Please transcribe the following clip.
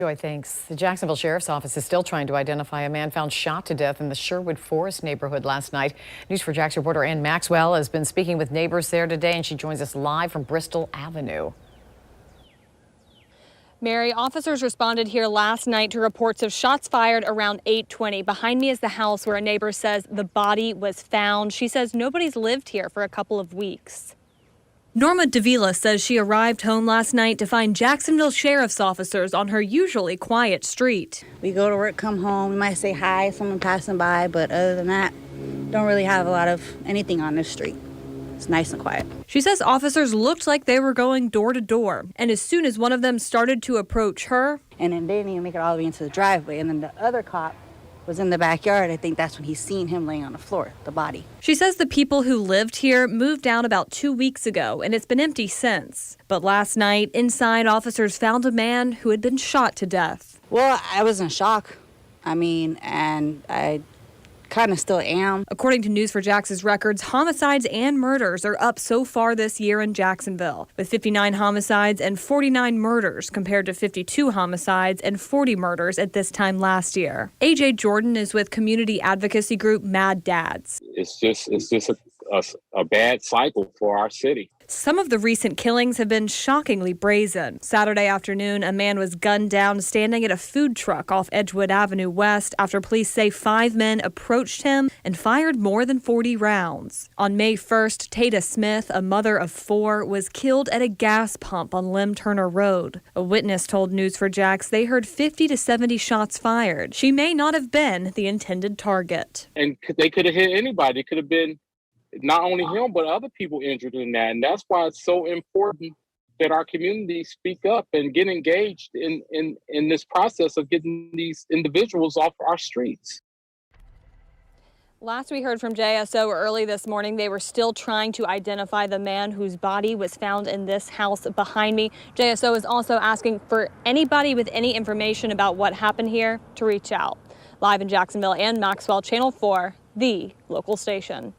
Joy, thanks. The Jacksonville Sheriff's Office is still trying to identify a man found shot to death in the Sherwood Forest neighborhood last night. News4Jax reporter Ann Maxwell has been speaking with neighbors there today, and she joins us live from Bristol Avenue. Mary, officers responded here last night to reports of shots fired around 8:20. Behind me is the house where a neighbor says the body was found. She says nobody's lived here for a couple of weeks. Norma Davila says she arrived home last night to find Jacksonville Sheriff's officers on her usually quiet street. We go to work, come home, we might say hi, someone passing by, but other than that, don't really have a lot of anything on this street. It's nice and quiet. She says officers looked like they were going door to door, and as soon as one of them started to approach her, and then they didn't even make it all the way into the driveway, and then the other cop was in the backyard. I think that's when he seen him laying on the floor, the body. She says the people who lived here moved out about 2 weeks ago, and it's been empty since. But last night, inside, officers found a man who had been shot to death. Well, I was in shock. And I kind of still am. According to News4Jax's records, homicides and murders are up so far this year in Jacksonville, with 59 homicides and 49 murders compared to 52 homicides and 40 murders at this time last year. AJ Jordan is with community advocacy group Mad Dads. It's just a bad cycle for our city. Some of the recent killings have been shockingly brazen. Saturday afternoon, a man was gunned down standing at a food truck off Edgewood Avenue West after police say 5 men approached him and fired more than 40 rounds. On May 1st, Tata Smith, a mother of 4, was killed at a gas pump on Lim Turner Road. A witness told News4Jax they heard 50 to 70 shots fired. She may not have been the intended target. And they could have hit anybody. It could have been not only him, but other people injured in that. And that's why it's so important that our community speak up and get engaged in this process of getting these individuals off our streets. Last we heard from JSO early this morning, they were still trying to identify the man whose body was found in this house behind me. JSO is also asking for anybody with any information about what happened here to reach out. Live in Jacksonville, Ann Maxwell, Channel 4, the local station.